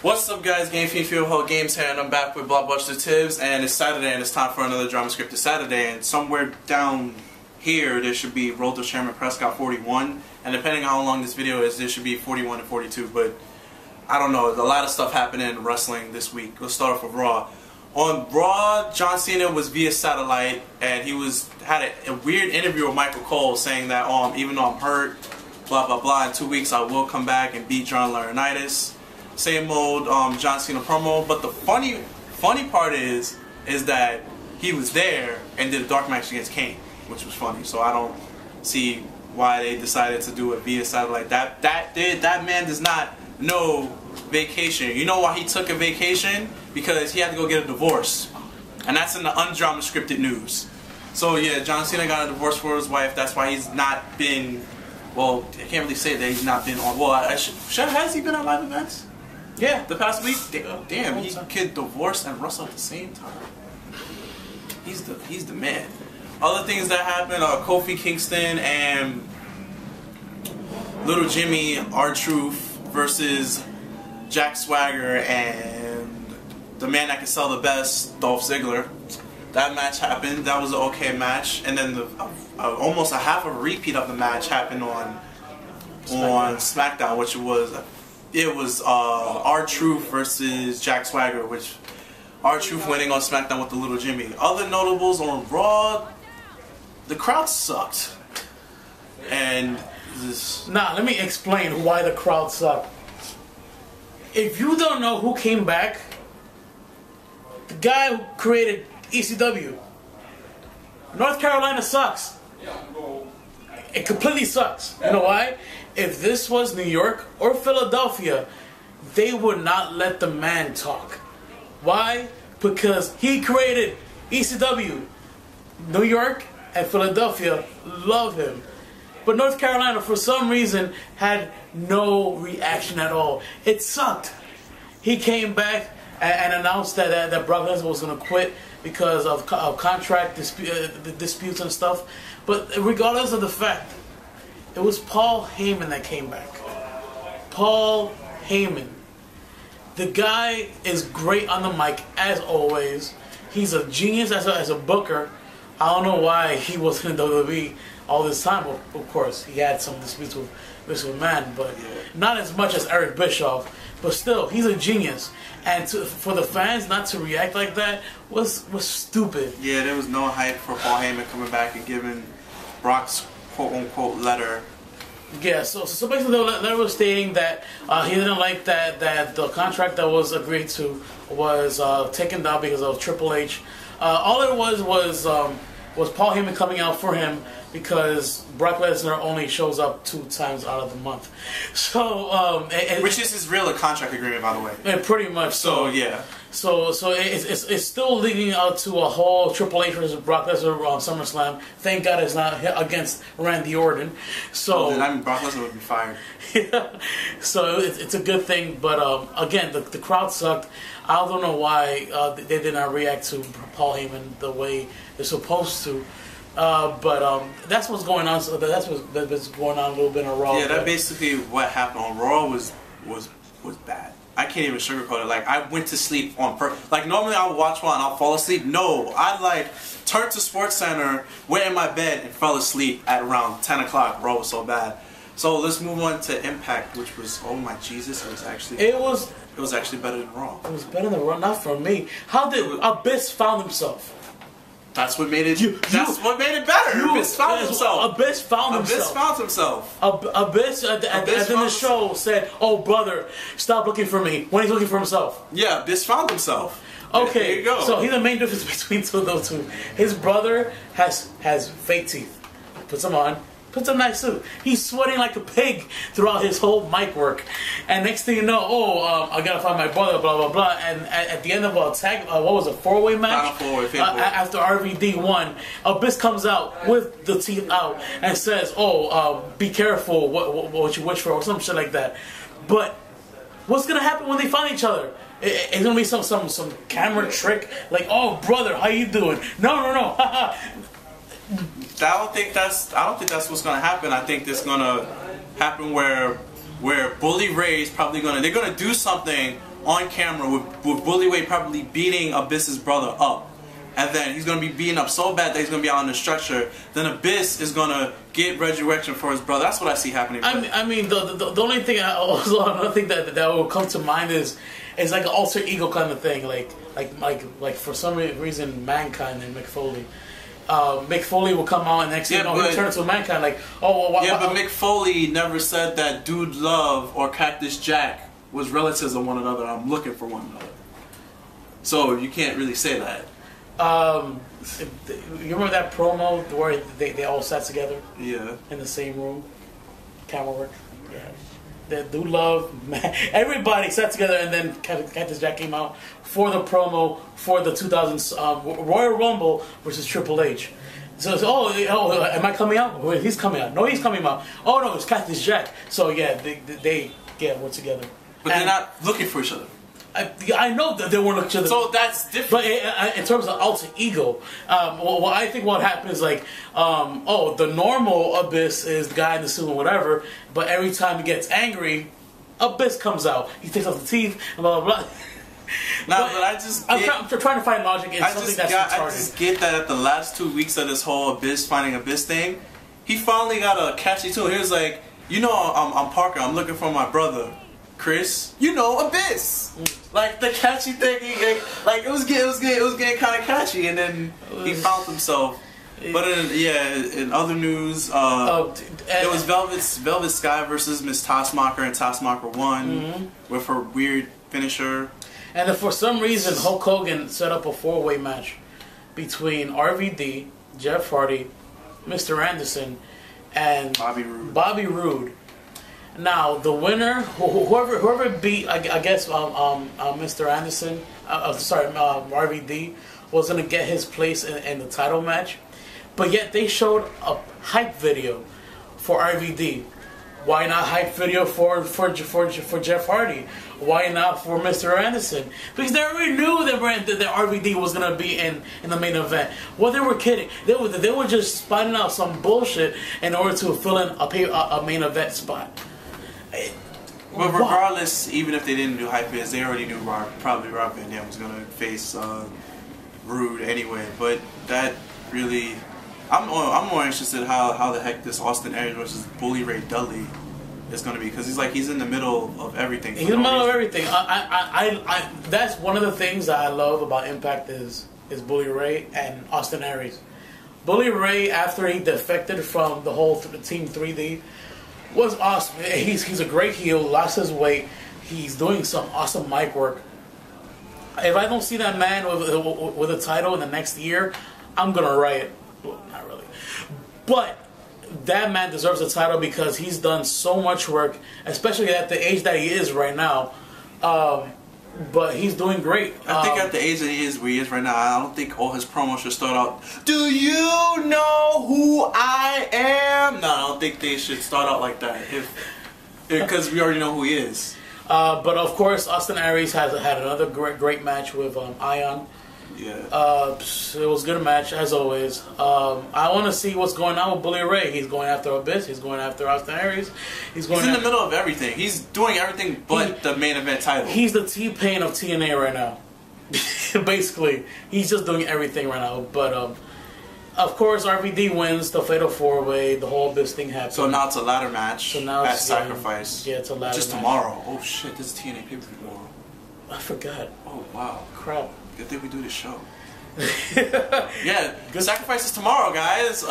What's up, guys? Game Field Hall Games here, and I'm back with Blockbuster Tibbs, and it's Saturday, and it's time for another Drama Scripted Saturday, and somewhere down here there should be Roll to Chairman Prescott 41, and depending on how long this video is, there should be 41 and 42, but I don't know, there's a lot of stuff happening in wrestling this week. Let's start off with Raw. On Raw, John Cena was via satellite, and he had a weird interview with Michael Cole saying that even though I'm hurt, blah blah blah, in 2 weeks I will come back and beat John Laurinaitis. Same old John Cena promo, but the funny part is that he was there and did a dark match against Kane, which was funny. So I don't see why they decided to do it via satellite. That man does not know vacation. You know why he took a vacation? Because he had to go get a divorce, and that's in the undrama scripted news. So yeah, John Cena got a divorce for his wife. That's why he's not been. Well, I can't really say that he's not been on. Well, has he been on live events? Yeah, the past week. Damn, he could divorce and wrestle at the same time. He's the man. Other things that happened are Kofi Kingston and Little Jimmy R-Truth versus Jack Swagger and the man that can sell the best, Dolph Ziggler. That match happened. That was an okay match, and then almost a half a repeat of the match happened on SmackDown, which was. It was R-Truth versus Jack Swagger, which R-Truth winning on SmackDown with the Little Jimmy. Other notables on Raw, the crowd sucked. And let me explain why the crowd sucked. If you don't know who came back, the guy who created ECW. North Carolina sucks. It completely sucks. You know why? If this was New York or Philadelphia, they would not let the man talk. Why? Because he created ECW. New York and Philadelphia love him. But North Carolina, for some reason, had no reaction at all. It sucked. He came back and announced that Brock Lesnar was going to quit because of contract disputes and stuff. But regardless of the fact, it was Paul Heyman that came back. Paul Heyman. The guy is great on the mic, as always. He's a genius as a booker. I don't know why he wasn't in WWE all this time. Of course, he had some disputes with Vince McMahon, but not as much as Eric Bischoff. But still, he's a genius. And for the fans not to react like that was stupid. Yeah, there was no hype for Paul Heyman coming back and giving Brock's quote-unquote letter. Yeah, so basically the letter was stating that he didn't like that the contract that was agreed to was taken down because of Triple H. All it was Paul Heyman coming out for him because Brock Lesnar only shows up 2 times out of the month. So which is his real contract agreement, by the way. And pretty much. So yeah. So it's still leading out to a whole Triple H versus Brock Lesnar on SummerSlam. Thank God it's not against Randy Orton. So I mean, Brock Lesnar would be fired. Yeah. So it's a good thing, but again, the crowd sucked. I don't know why they did not react to Paul Heyman the way they're supposed to. But that's what's going on. So that's what's going on a little bit on Raw. Yeah, that basically what happened on Raw was bad. I can't even sugarcoat it. Like, I went to sleep on purpose. Like, normally I would watch one and I'll fall asleep. No, I turned to SportsCenter, went in my bed and fell asleep at around 10 o'clock. Raw was so bad. So let's move on to Impact, which was, oh my Jesus, it was actually better than Raw. It was better than Raw, not for me. How did Abyss found himself? That's what made it. That's what made it better. Abyss found himself. Abyss found himself. Abyss at the end of the show said, "Oh brother, stop looking for me." When he's looking for himself. Yeah, Abyss found himself. Okay, there you go. So here's the main difference between those two. His brother has fake teeth. Puts them on. Puts a nice suit. He's sweating like a pig throughout his whole mic work. And next thing you know, I gotta find my brother, blah, blah, blah. And at the end of a tag, what was it, 4-way match? After RVD won, Abyss comes out with the teeth out and says, be careful what you wish for, or some shit like that. But what's gonna happen when they find each other? It's gonna be some camera trick, like, oh, brother, how you doing? No. I don't think that's what's gonna happen. I think it's gonna happen where Bully Ray's probably they're gonna do something on camera with Bully Ray probably beating Abyss's brother up. And then he's going to be beaten up so bad that he's going to be on the stretcher. Then Abyss is going to get resurrection for his brother. That's what I see happening. I mean, the only thing another thing that will come to mind is like an alter ego kind of thing. Like for some reason, Mankind and Mick Foley. Mick Foley will come out and next thing he'll turn into Mankind. Like, but Mick Foley never said that Dude Love or Cactus Jack was relatives of one another. I'm looking for one another. So you can't really say that. You remember that promo where they all sat together? Yeah. In the same room? Camera work? Yeah. That Dude Love, everybody sat together, and then Cactus Jack came out for the promo for the 2000 Royal Rumble versus Triple H. So it's, am I coming out? Wait, he's coming out. No, he's coming out. Oh no, it's Cactus Jack. So yeah, they were together. But they're not looking for each other. I know that they weren't looking at each other. So that's different. But in terms of alter ego, I think what happens is like, the normal Abyss is the guy in the suit or whatever, but every time he gets angry, Abyss comes out. He takes off the teeth and blah, blah, blah. But I just I'm trying to find logic in something that's retarded. I just get that at the last 2 weeks of this whole Abyss finding Abyss thing, he finally got a catchy tune. He was like, I'm Parker, I'm looking for my brother. Chris, Abyss. Like the catchy thing, it was getting kind of catchy, and then he found himself. But in other news, it was Velvet Sky versus Miss Tossmacher, and Tossmacher won with her weird finisher. And then for some reason, Hulk Hogan set up a 4-way match between RVD, Jeff Hardy, Mr. Anderson, and Bobby Roode. Now the winner, whoever beat, I guess, Mr. Anderson, RVD, was gonna get his place in the title match, but yet they showed a hype video for RVD. Why not hype video for Jeff Hardy? Why not for Mr. Anderson? Because they already knew that RVD was gonna be in the main event. Well, they were kidding. They were just spotting out some bullshit in order to fill in a main event spot. But regardless, even if they didn't do hype vids, they already knew probably Rob Van Dam was going to face Rude anyway. But that really, I'm more interested how the heck this Austin Aries versus Bully Ray Dudley is going to be, because he's in the middle of everything. He's in the middle of everything. That's one of the things that I love about Impact is Bully Ray and Austin Aries. Bully Ray, after he defected from the whole Team 3D, was awesome. He's a great heel, lost his weight. He's doing some awesome mic work. If I don't see that man with a title in the next year, I'm gonna riot. Well, not really, but that man deserves a title because he's done so much work, especially at the age that he is right now. But he's doing great. I think at the age that he is, where he is right now, I don't think all his promos should start out, "Do you know who I am?" No, I don't think they should start out like that. Because we already know who he is. But of course, Austin Aries had another great match with Ion. Yeah. It was a good match as always. I want to see what's going on with Bully Ray. He's going after Abyss. He's going after Austin Aries. He's in the middle of everything. He's doing everything but the main event title. He's the T-Pain of TNA right now. Basically, he's just doing everything right now. But of course, RVD wins the Fatal 4-Way. The whole Abyss thing happens. So now it's a ladder match. So now at Sacrifice. Yeah, it's a ladder match. Just tomorrow. Oh shit! This is TNA pay-per-view tomorrow. I forgot. Oh wow! Crap. Good thing we do this show. Yeah, good. Sacrifice is tomorrow, guys.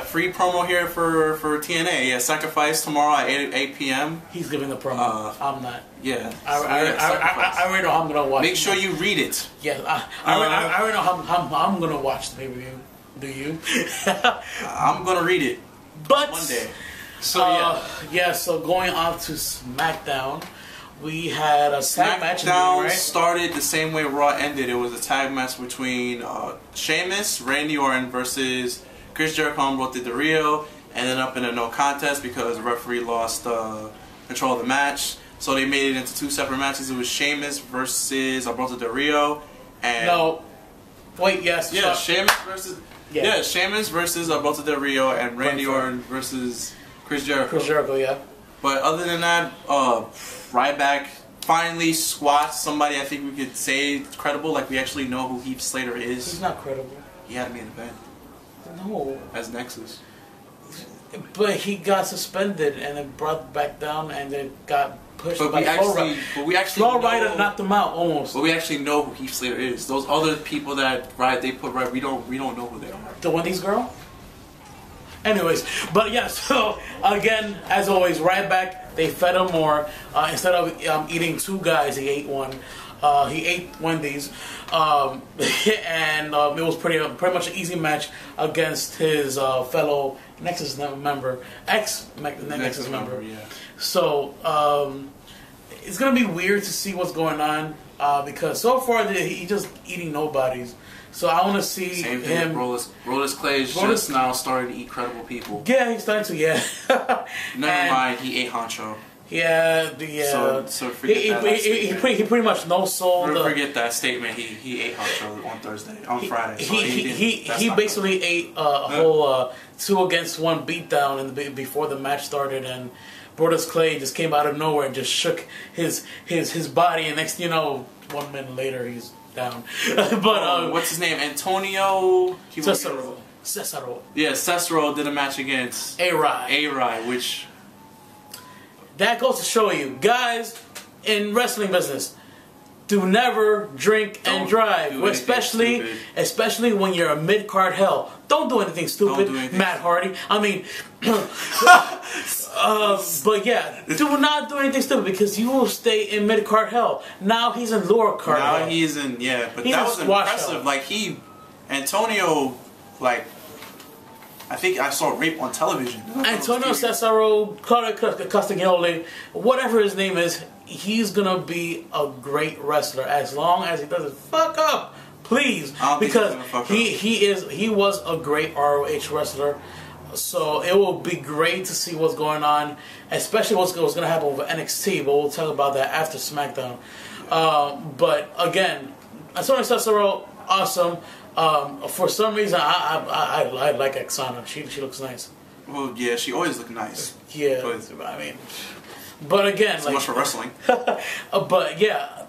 Free promo here for TNA. Yeah, Sacrifice tomorrow at 8 p.m. He's giving the promo. I'm not. Yeah. I already know how I'm gonna watch. Make sure you read it. Yeah, I already know how I'm gonna watch the pay-per-view. Do you? I'm gonna read it. But one day. So so going on to SmackDown. We had a tag match. SmackDown started the same way Raw ended. It was a tag match between Sheamus, Randy Orton versus Chris Jericho and Alberto Del Rio. Ended up in a no contest because the referee lost control of the match. So they made it into two separate matches. It was Sheamus versus Alberto Del Rio. And Sheamus versus Sheamus versus Alberto Del Rio, and Randy Orton versus Chris Jericho. Chris Jericho, yeah. But other than that, Ryback finally squashed somebody I think we could say credible. Like we actually know who Heath Slater is. He's not credible. He had to be in the bed. No. As Nexus. But he got suspended and then brought back down and then got pushed by we actually Flow Rider knocked him out almost. But we actually know who Heath Slater is. Those other people that they put right, we don't know who they are. The Wendy's girl? Anyways, but yeah, so again, as always, right back, they fed him more. Instead of eating 2 guys, he ate 1. He ate Wendy's, and it was pretty much an easy match against his fellow Nexus member, Nexus member. Yeah. So it's gonna be weird to see what's going on because so far he's just eating nobodies. So I want to see Same thing him. Brodus Clay is just now starting to eat credible people. Yeah, he's starting to. Yeah. Never mind, he ate Honcho. Yeah, So forget that he pretty much no soul. Forget that statement. He ate Honcho on Friday. So he basically ate a whole 2 against 1 beatdown before the match started, and Brodus Clay just came out of nowhere and just shook his body, and next thing you know, 1 minute later he's down. But what's his name? Antonio Cesaro. Yeah, Cesaro did a match against A-Rye, which that goes to show you, guys in wrestling business, do never drink and drive, especially when you're a mid-card hell. Don't do anything stupid, Matt Hardy. I mean, but yeah, do not do anything stupid because you will stay in mid-card hell. Now he's in lower card hell. Now he's in, but that was impressive. Hell. Like Antonio, like, I think I saw rape on television. Antonio Cesaro, Castagnoli, whatever his name is, he's gonna be a great wrestler as long as he doesn't fuck up, please. Because he was a great ROH wrestler. So it will be great to see what's going on, especially what's going to happen with NXT. But we'll talk about that after SmackDown. But again, Antonio Cesaro, awesome. For some reason, I like Oksana. She looks nice. Well, yeah, she always looked nice. Yeah, I mean, but again, so much for wrestling. But yeah,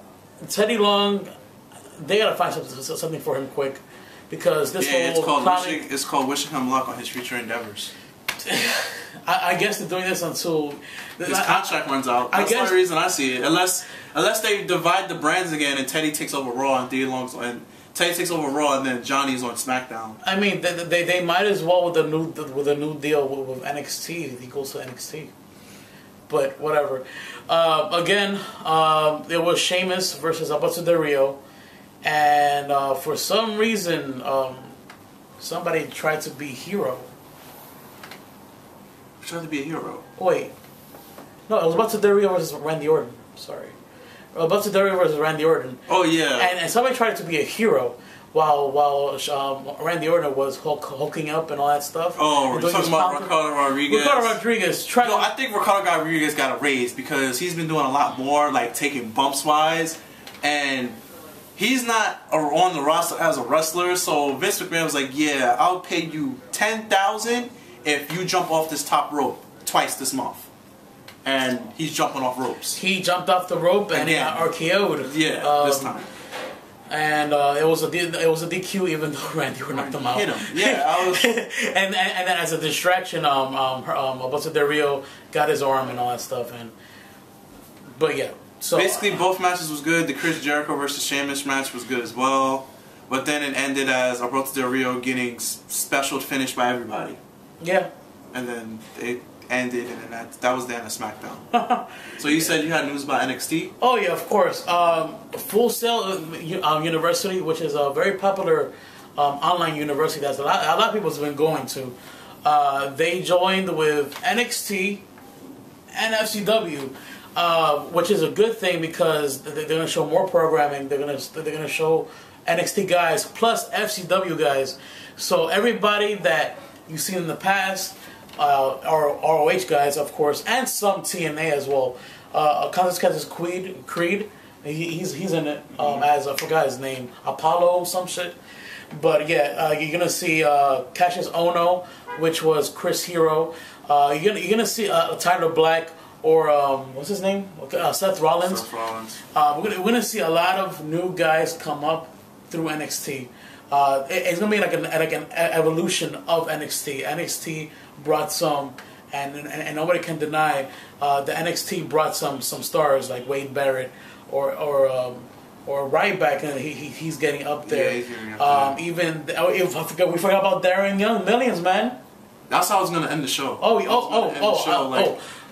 Teddy Long, they gotta find something for him quick because this it's called wishing him luck on his future endeavors. I guess they're doing this until his contract runs out. That's the only reason I see it. Unless they divide the brands again and Teddy takes over Raw and Teddy takes over Raw and then Johnny's on SmackDown. I mean, they might as well with a new deal with NXT if he goes to NXT. But whatever. Again, there was Sheamus versus Alberto Del Rio, and for some reason, somebody tried to be Hero. Tried to be a hero. Wait, no, it was Alberto Del Rio versus Randy Orton. Sorry. Alberto Del Rio versus Randy Orton. Oh yeah. And somebody tried to be a hero while Randy Orton was hulking up and all that stuff. Oh, we're talking about Ricardo Rodriguez. I think Ricardo Rodriguez got a raise because he's been doing a lot more, like taking bumps wise, and he's not on the roster as a wrestler. So Vince McMahon was like, "Yeah, I'll pay you $10,000 if you jump off this top rope twice this month." And he's jumping off ropes. He jumped off the rope and he got RKO'd. Yeah, this time. And it was a DQ, even though Randy Orton knocked him out. Hit him. Yeah, and then as a distraction, Alberto Del Rio got his arm and all that stuff. But yeah, so basically both matches was good. The Chris Jericho versus Sheamus match was good as well. But then it ended as Alberto Del Rio getting special finished by everybody. Yeah. And then it ended, and then that was the end of SmackDown. So you said you had news about NXT? Oh yeah, of course. Full Sail University, which is a very popular online university that a lot of people have been going to. They joined with NXT and FCW, which is a good thing because they're going to show more programming. They're going to show NXT guys plus FCW guys. So everybody that you've seen in the past. Our ROH guys, of course, and some TNA as well. Constance Creed, he's in it as I forgot his name, Apollo some shit. But yeah, you're gonna see Cassius Ohno, which was Chris Hero. You're gonna see Tyler Black, or what's his name? Seth Rollins. Seth Rollins. We're gonna see a lot of new guys come up through NXT. It's gonna be like an evolution of NXT. NXT brought some, and nobody can deny the NXT brought some stars like Wade Barrett or Ryback, and he's getting up there. Yeah, he's getting up there. Even we forgot about Darren Young, Millions, man. That's how I was gonna end the show.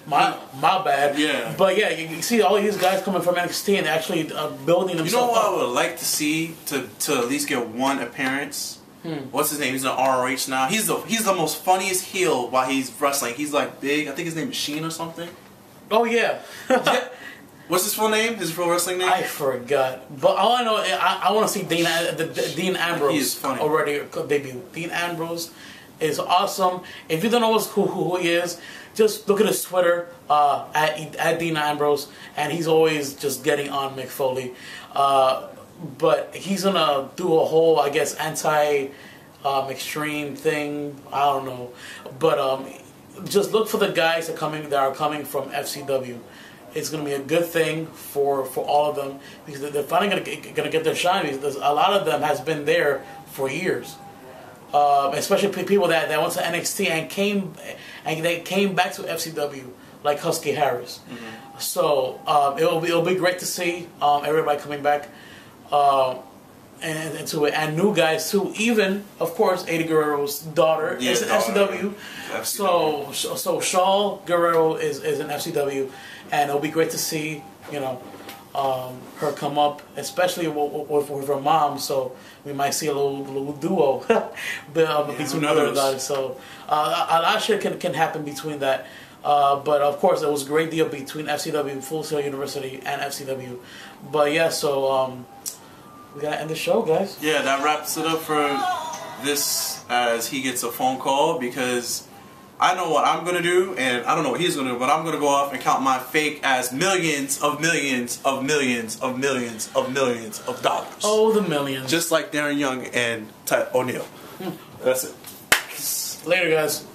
My bad. Yeah. But yeah, you see all these guys coming from NXT and actually building themselves. You know what up. I would like to see to at least get one appearance? What's his name? He's in ROH now. He's the most funniest heel while he's wrestling. He's like big. I think his name is Sheen or something. Oh yeah. Yeah. What's his full name? His full wrestling name? I forgot. But all I know, I want to see Dean Ambrose He is funny. already debut. Dean Ambrose is awesome. If you don't know who he is, just look at his Twitter at Dean Ambrose, and he's always just getting on Mick Foley. But he's gonna do a whole, I guess, extreme thing. I don't know, but just look for the guys that are coming from FCW. It's going to be a good thing for all of them because they're finally going to get their shine because a lot of them has been there for years. Especially people that went to NXT and they came back to FCW like Husky Harris. Mm-hmm. So it'll be great to see everybody coming back and to it, and new guys too. Even of course Eddie Guerrero's daughter is in FCW. So Shaw Guerrero is in FCW, and it'll be great to see her come up, especially with her mom. So we might see a little duo between other guys. So a lot of shit can happen between that. But of course, it was a great deal between FCW, Full Sail University, and FCW. But yeah, so we gotta end the show, guys. Yeah, that wraps it up for this. As he gets a phone call, because I know what I'm gonna do, and I don't know what he's gonna do, but I'm gonna go off and count my fake as millions of millions of millions of millions of millions of dollars. Oh, the millions! Just like Darren Young and Ted O'Neill. That's it. Later, guys.